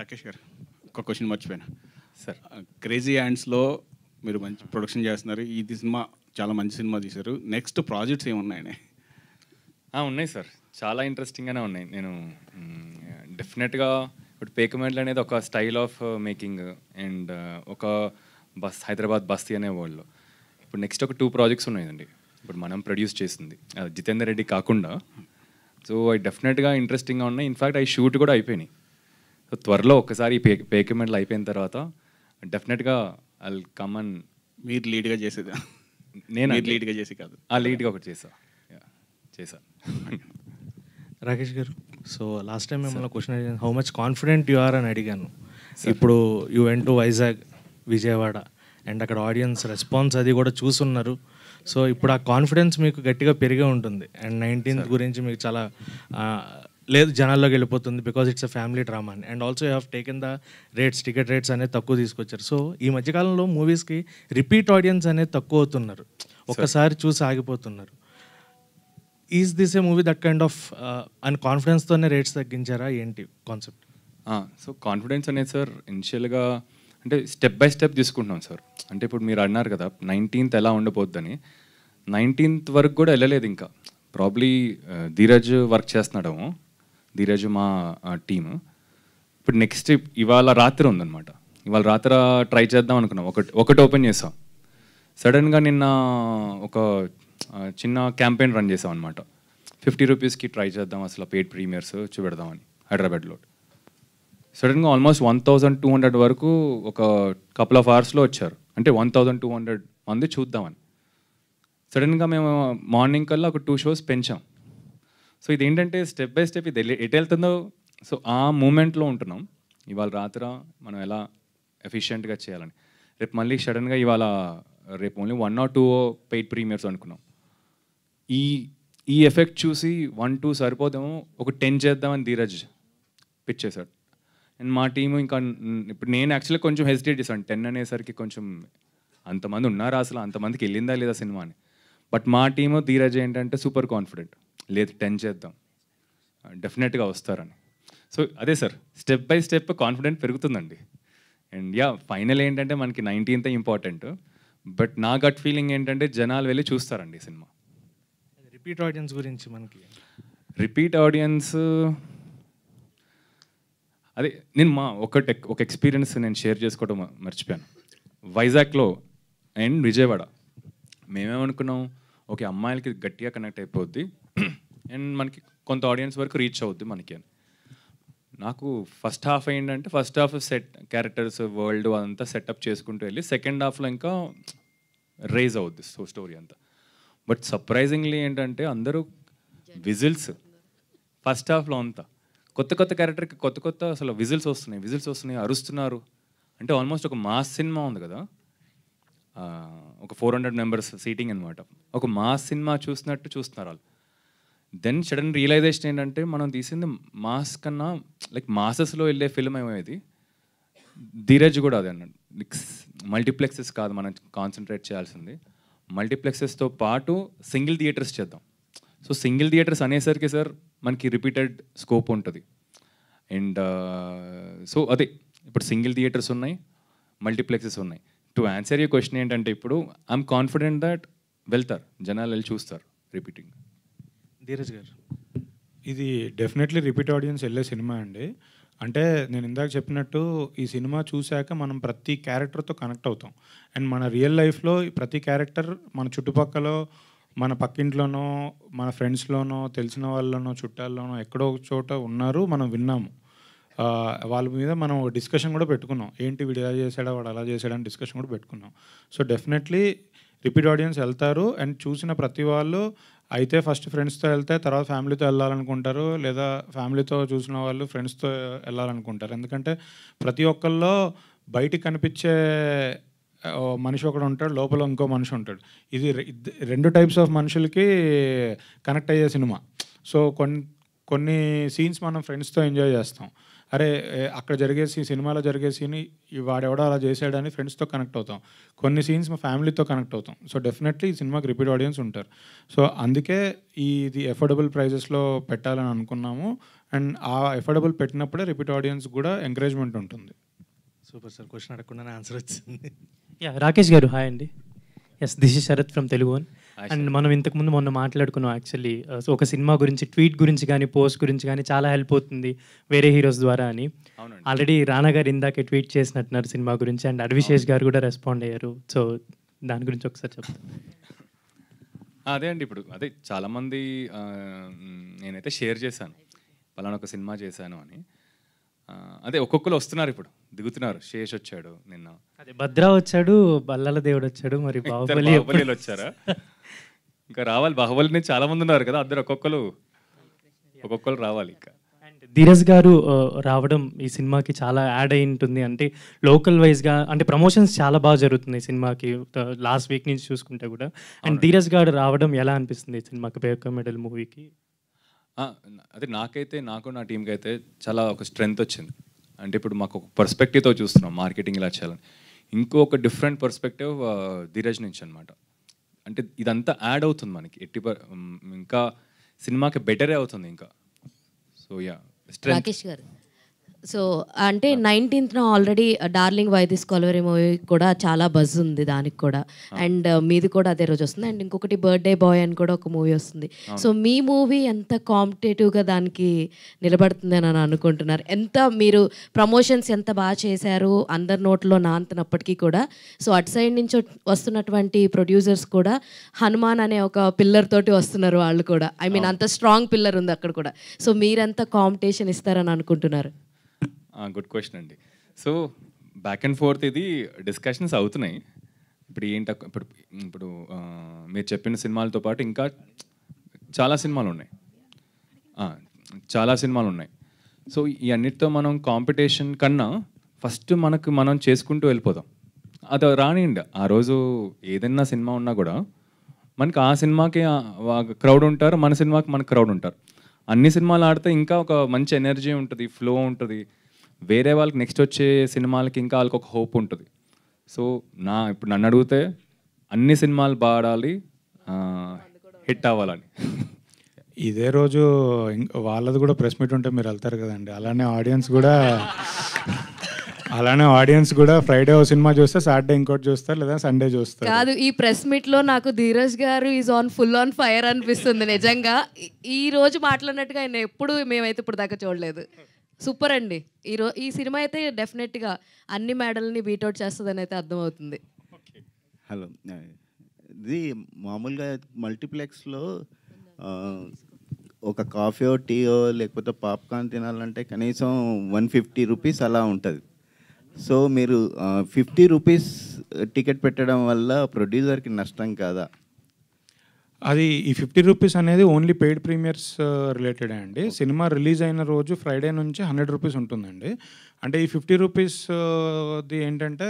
రాకేష్ గారు ఒక క్వశ్చన్ మర్చిపోయాను సార్. క్రేజీ హ్యాండ్స్లో మీరు మంచి ప్రొడక్షన్ చేస్తున్నారు. ఇది సినిమా చాలా మంచి సినిమా తీశారు. నెక్స్ట్ ప్రాజెక్ట్స్ ఏమున్నాయని? ఉన్నాయి సార్, చాలా ఇంట్రెస్టింగ్గానే ఉన్నాయి. నేను డెఫినెట్గా ఇప్పుడు పేకమెంట్లు అనేది ఒక స్టైల్ ఆఫ్ మేకింగ్ అండ్ ఒక హైదరాబాద్ బస్తీ అనే వరల్డ్లో ఇప్పుడు నెక్స్ట్ ఒక 2 ప్రాజెక్ట్స్ ఉన్నాయండి. ఇప్పుడు మనం ప్రొడ్యూస్ చేసింది జితేందర్ రెడ్డి కాకుండా. సో అవి డెఫినెట్గా ఇంట్రెస్టింగ్గా ఉన్నాయి. ఇన్ఫ్యాక్ట్ అవి షూట్ కూడా అయిపోయినాయి. సో త్వరలో ఒకసారి పేకమెంట్లు అయిపోయిన తర్వాత డెఫినెట్గా ఐ విల్ కమ్ అండ్. మీరు లీడ్గా చేసేది? నేను లీడ్గా చేసి కాదు, లీడ్గా ఒకటి చేసా. Rakesh garu, so last time మిమ్మల్ని క్వశ్చన్ అడిగాను, how much confident you are అని అడిగాను. ఇప్పుడు you went to Vizag, Vijayawada, and అక్కడ ఆడియన్స్ రెస్పాన్స్ అది కూడా చూస్తున్నారు. సో ఇప్పుడు ఆ కాన్ఫిడెన్స్ మీకు గట్టిగా పెరిగే ఉంటుంది. అండ్ 19th గురించి మీకు చాలా లేదు జనాల్లోకి వెళ్ళిపోతుంది, because it's a family drama అని. And also you have taken the ticket rates అనేది తక్కువ తీసుకొచ్చారు. సో ఈ మధ్యకాలంలో మూవీస్కి రిపీట్ ఆడియన్స్ అనేది తక్కువ అవుతున్నారు, ఒక్కసారి చూసి ఆగిపోతున్నారు. Is this a movie that kind of and కాన్ఫిడెన్స్తోనే రేట్స్ తగ్గించారా ఏంటి కాన్సెప్ట్? సో కాన్ఫిడెన్స్ అనేది సార్ ఇనిషియల్గా అంటే స్టెప్ బై స్టెప్ తీసుకుంటున్నాం సార్. అంటే ఇప్పుడు మీరు అన్నారు కదా 19th ఎలా ఉండబోద్దని, 19th వరకు కూడా వెళ్ళలేదు ఇంకా. ప్రాబ్లీ ధీరజ్ వర్క్ చేస్తున్నాడేమో, ధీరజ్ మా టీమ్. ఇప్పుడు నెక్స్ట్ ఇవాళ రాత్రి ఉందన్నమాట. ఇవాళ రాత్రి ట్రై చేద్దాం అనుకున్నాం, ఒకటి ఓపెన్ చేసాం. సడన్గా నిన్న ఒక చిన్న క్యాంపెయిన్ రన్ చేసాం అనమాట. 50 రూపీస్కి ట్రై చేద్దాం అసలు పెయిడ్ ప్రీమియర్స్ చూపెడదామని హైదరాబాద్లో. సడన్గా ఆల్మోస్ట్ 1200 వరకు ఒక కపుల్ ఆఫ్ అవర్స్లో వచ్చారు. అంటే 1200 మంది చూద్దామని. సడన్గా మేము మార్నింగ్ కల్లా ఒక 2 షోస్ పెంచాం. సో ఇదేంటంటే స్టెప్ బై స్టెప్ ఇది ఎటు వెళ్తుందో, సో ఆ మూమెంట్లో ఉంటున్నాం. ఇవాళ రాత్రి మనం ఎలా ఎఫిషియెంట్గా చేయాలని. రేపు మళ్ళీ సడన్గా రేపు ఓన్లీ 1 or 2 పెయిడ్ ప్రీమియర్స్ అనుకున్నాం. ఈ ఎఫెక్ట్ చూసి 1-2 సరిపోదేమో, ఒక 10 చేద్దామని ధీరజ్ పిచ్ చేశాడు. అండ్ మా టీము ఇంకా ఇప్పుడు నేను యాక్చువల్లీ కొంచెం హెసిటేట్ చేశాను. 10 అనేసరికి కొంచెం అంతమంది ఉన్నారా అసలు, అంతమందికి వెళ్ళిందా లేదా సినిమా అని. బట్ మా టీము ధీరజ్ ఏంటంటే సూపర్ కాన్ఫిడెంట్, లేదు 10 చేద్దాం డెఫినెట్గా వస్తారని. సో అదే sir, step by step confident పెరుగుతుందండి. అండ్ ఫైనల్ ఏంటంటే మనకి 19th ఇంపార్టెంట్. బట్ నా గట్ ఫీలింగ్ ఏంటంటే జనాలు వెళ్ళి చూస్తారండి సినిమా. రిపీట్ ఆడియన్స్ గురించి మనకి రిపీట్ ఆడియన్స్ అదే నేను ఒక ఎక్స్పీరియన్స్ నేను షేర్ చేసుకోవడం మర్చిపోయాను. వైజాగ్లో అండ్ విజయవాడ మేమేమనుకున్నాం, ఓకే అమ్మాయిలకి గట్టిగా కనెక్ట్ అయిపోద్ది అండ్ మనకి కొంత ఆడియన్స్ వరకు రీచ్ అవుద్ది మనకి అని. నాకు ఫస్ట్ హాఫ్ ఏంటంటే ఫస్ట్ హాఫ్ క్యారెక్టర్స్ వరల్డ్ అదంతా సెటప్ చేసుకుంటూ వెళ్ళి సెకండ్ హాఫ్లో ఇంకా రేజ్ అవుద్ది స్టోరీ అంతా. బట్ సర్ప్రైజింగ్లీ ఏంటంటే అందరూ విజిల్స్ ఫస్ట్ హాఫ్లో అంతా కొత్త క్యారెక్టర్కి కొత్త అసలు విజిల్స్ వస్తున్నాయి, అరుస్తున్నారు. అంటే ఆల్మోస్ట్ ఒక మాస్ సినిమా ఉంది కదా, ఒక 400 members సీటింగ్ అనమాట. ఒక మాస్ సినిమా చూసినట్టు చూస్తున్నారు వాళ్ళు. దెన్ సడన్ రియలైజేషన్ ఏంటంటే మనం తీసింది మాస్ కన్నా లైక్ మాసెస్లో వెళ్ళే ఫిల్మ్ ఏమేది. ధీరజ్ కూడా అదే అన్నాడు, మల్టీప్లెక్సెస్ కాదు మనం కాన్సన్ట్రేట్ చేయాల్సింది, మల్టీప్లెక్సెస్తో పాటు సింగిల్ థియేటర్స్ చేద్దాం. సో సింగిల్ థియేటర్స్ అనేసరికి సార్ మనకి రిపీటెడ్ స్కోప్ ఉంటుంది. అండ్ సో అదే ఇప్పుడు సింగిల్ థియేటర్స్ ఉన్నాయి, మల్టీప్లెక్సెస్ ఉన్నాయి. టు ఆన్సర్ యూ క్వశ్చన్ ఏంటంటే ఇప్పుడు ఐఎమ్ కాన్ఫిడెంట్ దట్ వెళ్తారు, జనాలు వెళ్ళి చూస్తారు రిపీటింగ్. ధీరజ్ గారు, ఇది డెఫినెట్లీ రిపీట్ ఆడియన్స్ వెళ్ళే సినిమా అండి. అంటే నేను ఇందాక చెప్పినట్టు ఈ సినిమా చూశాక మనం ప్రతి క్యారెక్టర్తో కనెక్ట్ అవుతాం. అండ్ మన రియల్ లైఫ్లో ప్రతి క్యారెక్టర్ మన చుట్టుపక్కల, మన పక్కింట్లోనో, మన ఫ్రెండ్స్లోనో, తెలిసిన వాళ్ళలోనో, చుట్టాల్లోనో ఎక్కడో ఒక చోట ఉన్నారు, మనం విన్నాము. వాళ్ళ మీద మనం డిస్కషన్ కూడా పెట్టుకున్నాం, ఏంటి వీడు ఇలా చేశాడా వాడు అలా చేశాడని డిస్కషన్ కూడా పెట్టుకున్నాం. సో డెఫినెట్లీ రిపీట్ ఆడియన్స్ వెళ్తారు. అండ్ చూసిన ప్రతి వాళ్ళు అయితే ఫస్ట్ ఫ్రెండ్స్తో వెళ్తే తర్వాత ఫ్యామిలీతో వెళ్ళాలనుకుంటారు, లేదా ఫ్యామిలీతో చూసిన వాళ్ళు ఫ్రెండ్స్తో వెళ్ళాలనుకుంటారు. ఎందుకంటే ప్రతి ఒక్కళ్ళలో బయటికి కనిపించే మనిషి ఒకడు ఉంటాడు, లోపల ఇంకో మనిషి ఉంటాడు. ఇది 2 types ఆఫ్ మనుషులకి కనెక్ట్ అయ్యే సినిమా. సో కొన్ని సీన్స్ మనం ఫ్రెండ్స్తో ఎంజాయ్ చేస్తాం, అరే అక్కడ జరిగే సినిమాలో జరిగే సీన్ వాడెవడో అలా చేసాడని ఫ్రెండ్స్తో కనెక్ట్ అవుతాం. కొన్ని సీన్స్ మా ఫ్యామిలీతో కనెక్ట్ అవుతాం. సో డెఫినెట్లీ ఈ సినిమాకి రిపీట్ ఆడియన్స్ ఉంటారు. సో అందుకే ఇది ఎఫోర్డబుల్ ప్రైజెస్లో పెట్టాలని అనుకున్నాము. అండ్ ఆ ఎఫర్డబుల్ పెట్టినప్పుడే రిపీట్ ఆడియన్స్ కూడా ఎంకరేజ్మెంట్ ఉంటుంది. సూపర్ సార్, క్వశ్చన్ అడగకుండానే ఆన్సర్ వచ్చింది. రాకేష్ గారు హాయ్ అండి. Yes, this is Sharath from Telugu one. And మనం ఇంతకుముందు మొన్న మాట్లాడుకున్నాం యాక్చువల్లీ ఒక సినిమా గురించి, ట్వీట్ గురించి కానీ పోస్ట్ గురించి కానీ చాలా హెల్ప్ అవుతుంది వేరే హీరోస్ ద్వారా అని. ఆల్రెడీ రానా గారు ఇందాకే ట్వీట్ చేసినట్టున్నారు సినిమా గురించి, అండ్ అడ్విశేష్ గారు కూడా రెస్పాండ్ అయ్యారు. సో దాని గురించి ఒకసారి చెప్తాను. అదే అండి, ఇప్పుడు అదే చాలామంది నేనైతే షేర్ చేశాను పలానా ఒక సినిమా చేశాను అని. అదే ఒక్కొక్కరు వస్తున్నారు, ఇప్పుడు దిగుతున్నారు. శేష్ వచ్చాడు నిన్న, అదే భద్రా వచ్చాడు, బల్లాల దేవుడు వచ్చాడు, మరి బాహుబలి వచ్చారా? ఇంకా రావాలి, బాహుబలి నుంచి చాలా మంది ఉన్నారు కదా, అందరు ఒక్కొక్కరు రావాలి. ఇంకా అండ్ ధీరజ్ గారు రావడం ఈ సినిమాకి చాలా యాడ్ అయి ఉంటుంది. అంటే లోకల్ వైజ్గా అంటే ప్రమోషన్స్ చాలా బాగా జరుగుతుంది సినిమాకి లాస్ట్ వీక్ నుంచి చూసుకుంటే కూడా. అండ్ ధీరజ్ గారు రావడం ఎలా అనిపిస్తుంది ఈ సినిమాకి, బేక మెడల్ మూవీకి? అదే నాకు నా టీంకి అయితే చాలా ఒక స్ట్రెంగ్త్ వచ్చింది. అంటే ఇప్పుడు మాకు ఒక పర్స్పెక్టివ్తో చూస్తున్నాం మార్కెటింగ్ ఇలా చేయాలని. ఇంకొక డిఫరెంట్ పర్స్పెక్టివ్ ధీరజ్ నుంచి అనమాట. అంటే ఇదంతా యాడ్ అవుతుంది మనకి, ఇంకా సినిమాకి బెటరే అవుతుంది ఇంకా. So yeah, Rakesh garu, so అంటే 19th already darling why this Kolaveri movie కూడా చాలా బజ్ ఉంది దానికి కూడా, అండ్ మీది కూడా అదే రోజు వస్తుంది. అండ్ ఇంకొకటి బర్త్డే బాయ్ అని కూడా ఒక మూవీ వస్తుంది. సో మీ మూవీ ఎంత కాంపిటేటివ్గా దానికి నిలబడుతుంది అని అనుకుంటున్నారు? ఎంత మీరు ప్రమోషన్స్ ఎంత బాగా చేశారు, అందరి నోట్లో నాంతనప్పటికీ కూడా. సో అటు సైడ్ నుంచి వస్తున్నటువంటి ప్రొడ్యూసర్స్ కూడా హనుమాన్ అనే ఒక పిల్లర్ తోటి వస్తున్నారు వాళ్ళు కూడా. ఐ మీన్ అంత స్ట్రాంగ్ పిల్లర్ ఉంది అక్కడ కూడా. సో మీరెంత కాంపిటీషన్ ఇస్తారని అనుకుంటున్నారు? గుడ్ క్వశ్చన్ అండి. సో బ్యాక్ అండ్ ఫోర్త్ ఇది డిస్కషన్స్ అవుతున్నాయి. ఇప్పుడు ఇప్పుడు మీరు చెప్పిన సినిమాలతో పాటు ఇంకా చాలా సినిమాలు ఉన్నాయి. సో ఈ అన్నిటితో మనం కాంపిటీషన్ కన్నా ఫస్ట్ మనం చేసుకుంటూ వెళ్ళిపోదాం. అది రానిండి, ఆ రోజు ఏదైనా సినిమా ఉన్నా కూడా మనకి ఆ సినిమాకి క్రౌడ్ ఉంటారు, మన సినిమాకి మనకు క్రౌడ్ ఉంటారు. అన్ని సినిమాలు ఆడితే ఇంకా ఒక మంచి ఎనర్జీ ఉంటుంది, ఫ్లో ఉంటుంది. వేరే వాళ్ళకి నెక్స్ట్ వచ్చే సినిమాలకి ఇంకా వాళ్ళకి ఒక హోప్ ఉంటుంది. సో ఇప్పుడు నన్ను అడిగితే అన్ని సినిమాలు బాడాలి, హిట్ అవ్వాలని. ఇదే రోజు వాళ్ళది కూడా ప్రెస్ మీట్ ఉంటే మీరు వెళ్తారు కదండి. అలానే ఆడియన్స్ కూడా ఫ్రైడే ఓ సినిమా చూస్తే సాటర్డే ఇంకోటి చూస్తారు, లేదా సండే చూస్తారు. కాదు, ఈ ప్రెస్ మీట్ లో నాకు ధీరజ్ గారు ఈజ్ ఫుల్ ఆన్ ఫైర్ అనిపిస్తుంది నిజంగా. ఈ రోజు మాట్లాడినట్టుగా ఆయన ఎప్పుడు మేమైతే ఇప్పుడు దాకా చూడలేదు. సూపర్ అండి. ఈ సినిమా అయితే డెఫినెట్గా అన్ని మెడల్ని బీట్అవుట్ చేస్తుందని అయితే అర్థమవుతుంది. హలో, ఇది మామూలుగా మల్టీప్లెక్స్లో ఒక కాఫీయో టీయో లేకపోతే పాప్కార్న్ తినాలంటే కనీసం 150 రూపీస్ అలా ఉంటుంది. సో మీరు 50 రూపీస్ టికెట్ పెట్టడం వల్ల ప్రొడ్యూసర్కి నష్టం కాదా? అది ఈ 50 రూపీస్ అనేది ఓన్లీ పెయిడ్ ప్రీమియర్స్ రిలేటెడ్ అండి. సినిమా రిలీజ్ అయిన రోజు ఫ్రైడే నుంచి 100 రూపీస్ ఉంటుందండి. అంటే ఈ 50 రూపీస్ది ఏంటంటే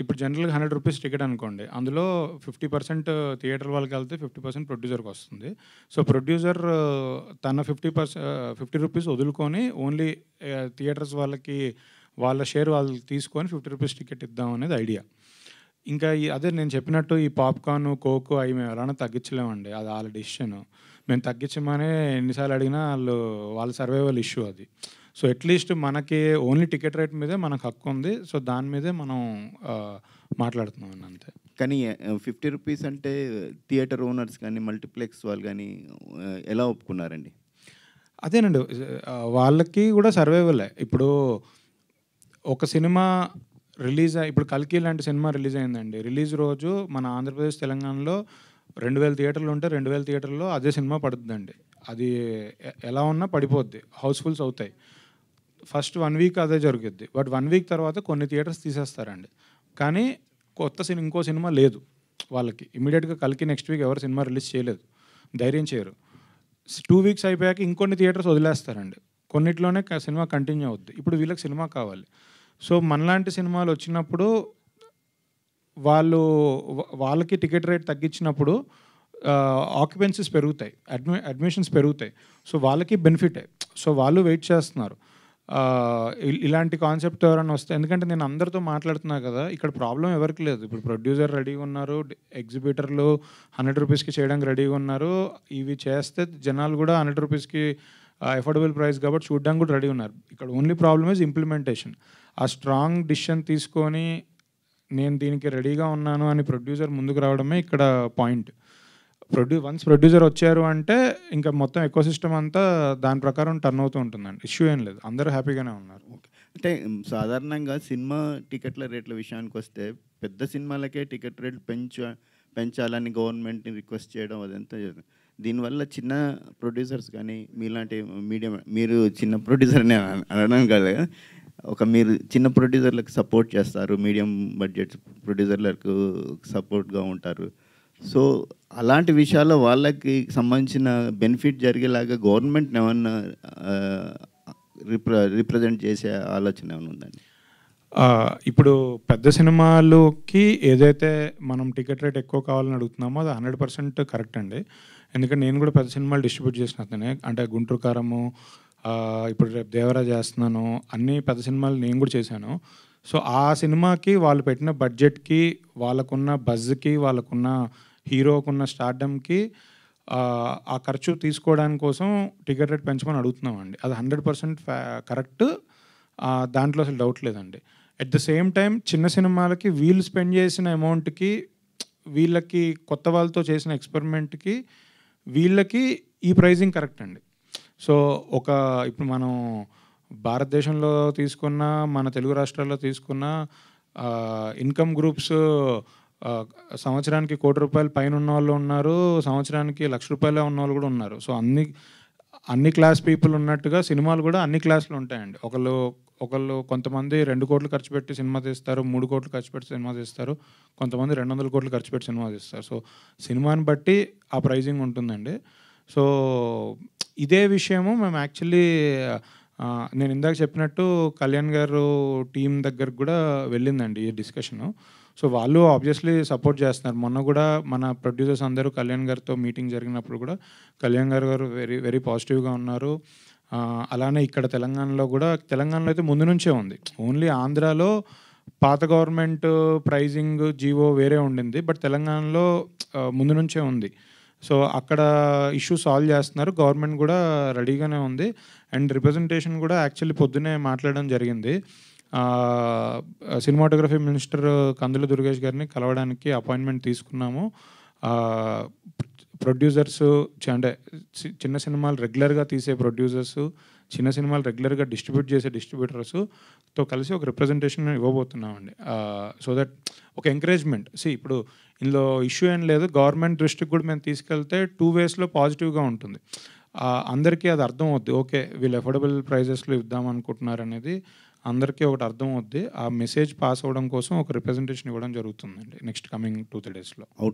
ఇప్పుడు జనరల్గా 100 రూపీస్ టికెట్ అనుకోండి, అందులో 50% థియేటర్ వాళ్ళకి వెళ్తే 50% ప్రొడ్యూసర్కి వస్తుంది. సో ప్రొడ్యూసర్ తన 50 రూపీస్ వదులుకొని ఓన్లీ థియేటర్స్ వాళ్ళకి వాళ్ళ షేర్ వాళ్ళు తీసుకొని 50 రూపీస్ టికెట్ ఇద్దాం అనేది ఐడియా. ఇంకా అదే నేను చెప్పినట్టు ఈ పాప్కార్న్, కోక్ అవి మేము ఎలానో తగ్గించలేమండి. అది వాళ్ళ డిసిషన్. మేము తగ్గించమనే ఎన్నిసార్లు అడిగినా వాళ్ళ సర్వైవల్ ఇష్యూ అది. సో అట్లీస్ట్ మనకి ఓన్లీ టికెట్ రేట్ మీదే మనకు హక్కు ఉంది. సో దాని మీదే మనం మాట్లాడుతున్నాం అంతే. కానీ 50 రూపీస్ అంటే థియేటర్ ఓనర్స్ కానీ మల్టీప్లెక్స్ వాళ్ళు కానీ ఎలా ఒప్పుకున్నారండి? అదేనండి, వాళ్ళకి కూడా సర్వైవలే. ఇప్పుడు ఒక సినిమా ఇప్పుడు కల్కి లాంటి సినిమా రిలీజ్ అయిందండి. రిలీజ్ రోజు మన ఆంధ్రప్రదేశ్, తెలంగాణలో 2000 థియేటర్లు ఉంటే 2000 థియేటర్లో అదే సినిమా పడుతుందండి. అది ఎలా ఉన్నా పడిపోద్ది, హౌస్ఫుల్స్ అవుతాయి. ఫస్ట్ 1 వీక్ అదే జరుగుద్ది. బట్ 1 వీక్ తర్వాత కొన్ని థియేటర్స్ తీసేస్తారండి. కానీ ఇంకో సినిమా లేదు వాళ్ళకి. ఇమీడియట్గా కల్కి నెక్స్ట్ వీక్ ఎవరు సినిమా రిలీజ్ చేయలేదు, ధైర్యం చేయరు. 2 వీక్స్ అయిపోయాక ఇంకొన్ని థియేటర్స్ వదిలేస్తారండి. కొన్నిట్లోనే సినిమా కంటిన్యూ అవుద్ది. ఇప్పుడు వీళ్ళకి సినిమా కావాలి. సో మనలాంటి సినిమాలు వచ్చినప్పుడు వాళ్ళకి టికెట్ రేట్ తగ్గించినప్పుడు ఆక్యుపెన్సీస్ పెరుగుతాయి, అడ్మిషన్స్ పెరుగుతాయి. సో వాళ్ళకి బెనిఫిటే. సో వాళ్ళు వెయిట్ చేస్తున్నారు ఇలాంటి కాన్సెప్ట్ ఎవరైనా వస్తే. ఎందుకంటే నేను అందరితో మాట్లాడుతున్నా కదా, ఇక్కడ ప్రాబ్లం ఎవరికి లేదు. ఇప్పుడు ప్రొడ్యూసర్ రెడీగా ఉన్నారు, ఎగ్జిబిటర్లు 100 రూపీస్కి చేయడానికి రెడీగా ఉన్నారు. ఇవి చేస్తే జనాలు కూడా 100 రూపీస్కి అఫోర్డబుల్ ప్రైస్ కాబట్టి చూడడానికి కూడా రెడీ ఉన్నారు. ఇక్కడ ఓన్లీ ప్రాబ్లమ్ ఇస్ ఇంప్లిమెంటేషన్. ఆ స్ట్రాంగ్ డిసిషన్ తీసుకొని నేను దీనికి రెడీగా ఉన్నాను అని ప్రొడ్యూసర్ ముందుకు రావడమే ఇక్కడ పాయింట్. వన్స్ ప్రొడ్యూసర్ వచ్చారు అంటే ఇంకా మొత్తం ఎకో సిస్టమ్ అంతా దాని ప్రకారం టర్న్ అవుతూ ఉంటుందండి. ఇష్యూ ఏం లేదు, అందరూ హ్యాపీగానే ఉన్నారు. అంటే సాధారణంగా సినిమా టికెట్ల రేట్ల విషయానికి వస్తే పెద్ద సినిమాలకే టికెట్ రేట్లు పెంచాలని గవర్నమెంట్ని రిక్వెస్ట్ చేయడం అదంతా దీనివల్ల చిన్న ప్రొడ్యూసర్స్ కానీ మీలాంటి మీడియం, మీరు చిన్న ప్రొడ్యూసర్ని అనడం కాదు, మీరు చిన్న ప్రొడ్యూసర్లకు సపోర్ట్ చేస్తారు, మీడియం బడ్జెట్ ప్రొడ్యూసర్లకు సపోర్ట్గా ఉంటారు. సో అలాంటి విషయాల్లో వాళ్ళకి సంబంధించిన బెనిఫిట్ జరిగేలాగా గవర్నమెంట్ ఏమన్నా రిప్రజెంట్ చేసే ఆలోచన ఏమైనా ఉందండి? ఇప్పుడు పెద్ద సినిమాలకి ఏదైతే మనం టికెట్ రేట్ ఎక్కువ కావాలని అడుగుతున్నామో అది 100% కరెక్ట్ అండి. ఎందుకంటే నేను కూడా పెద్ద సినిమాలు డిస్ట్రిబ్యూట్ చేసినతనే, అంటే గుంటూరు కారము, ఇప్పుడు రేపు దేవరా చేస్తున్నాను, అన్ని పెద్ద సినిమాలు నేను కూడా చేశాను. సో ఆ సినిమాకి వాళ్ళు పెట్టిన బడ్జెట్కి, వాళ్ళకున్న బజ్కి, వాళ్ళకున్న హీరోకున్న స్టార్డమ్కి ఆ ఖర్చు తీసుకోవడానికి కోసం టికెట్ రేట్ పెంచమని అడుగుతున్నామండి. అది 100% కరెక్ట్, దాంట్లో అసలు డౌట్ లేదండి. అట్ ద సేమ్ టైం చిన్న సినిమాలకి వీళ్ళు స్పెండ్ చేసిన అమౌంట్కి, వీళ్ళకి కొత్త వాళ్ళతో చేసిన ఎక్స్పెరిమెంట్కి, వీళ్ళకి ఈ ప్రైజింగ్ కరెక్ట్ అండి. సో ఇప్పుడు మనం భారతదేశంలో తీసుకున్న, మన తెలుగు రాష్ట్రాల్లో తీసుకున్న ఇన్కమ్ గ్రూప్స్ సంవత్సరానికి ₹1,00,00,000 పైన ఉన్న వాళ్ళు ఉన్నారు, సంవత్సరానికి ₹1,00,000 ఉన్న వాళ్ళు కూడా ఉన్నారు. సో అన్ని క్లాస్ పీపుల్ ఉన్నట్టుగా సినిమాలు కూడా అన్ని క్లాసులు ఉంటాయండి. ఒకళ్ళు కొంతమంది 2 కోట్లు ఖర్చు పెట్టి సినిమా తీస్తారు, 3 కోట్లు ఖర్చు పెట్టి సినిమా తీస్తారు, కొంతమంది 200 కోట్లు ఖర్చు పెట్టి సినిమా తీస్తారు. సో సినిమాని బట్టి ఆ ప్రైజింగ్ ఉంటుందండి. సో ఇదే విషయము మేము యాక్చువల్లీ నేను ఇందాక చెప్పినట్టు కళ్యాణ్ గారు టీం దగ్గరకు కూడా వెళ్ళిందండి ఈ డిస్కషను. సో వాళ్ళు ఆబ్వియస్లీ సపోర్ట్ చేస్తున్నారు. మొన్న కూడా మన ప్రొడ్యూసర్స్ అందరూ కళ్యాణ్ గారితో మీటింగ్ జరిగినప్పుడు కూడా కళ్యాణ్ గారు వెరీ వెరీ పాజిటివ్గా ఉన్నారు. అలానే ఇక్కడ తెలంగాణలో అయితే ముందు నుంచే ఉంది. ఓన్లీ ఆంధ్రాలో పాత గవర్నమెంట్ ప్రైజింగ్ జీవో వేరే ఉండింది, బట్ తెలంగాణలో ముందు నుంచే ఉంది. సో అక్కడ ఇష్యూ సాల్వ్ చేస్తున్నారు, గవర్నమెంట్ కూడా రెడీగానే ఉంది. అండ్ రిప్రజెంటేషన్ కూడా యాక్చువల్లీ పొద్దునే మాట్లాడడం జరిగింది. సినిమాటోగ్రఫీ మినిస్టర్ కందుల దుర్గేష్ గారిని కలవడానికి అపాయింట్మెంట్ తీసుకున్నాము. ప్రొడ్యూసర్స్, అంటే చిన్న సినిమాలు రెగ్యులర్గా తీసే ప్రొడ్యూసర్స్, చిన్న సినిమాలు రెగ్యులర్గా డిస్ట్రిబ్యూట్ చేసే డిస్ట్రిబ్యూటర్స్తో కలిసి ఒక రిప్రజెంటేషన్ ఇవ్వబోతున్నామండి. సో దట్ ఒక ఎంకరేజ్మెంట్. ఇప్పుడు ఇందులో ఇష్యూ ఏం లేదు, గవర్నమెంట్ దృష్టికి కూడా మేము తీసుకెళ్తే 2 వేస్లో పాజిటివ్గా ఉంటుంది. అందరికీ అది అర్థం అవుద్ది, ఓకే వీళ్ళు అఫోర్డబుల్ ప్రైజెస్లో ఇద్దాం అనుకుంటున్నారు అనేది అందరికీ ఒకటి అర్థం అవుద్ది. ఆ మెసేజ్ పాస్ అవ్వడం కోసం ఒక రిప్రజెంటేషన్ ఇవ్వడం జరుగుతుందండి నెక్స్ట్ కమింగ్ 2-3 డేస్లో.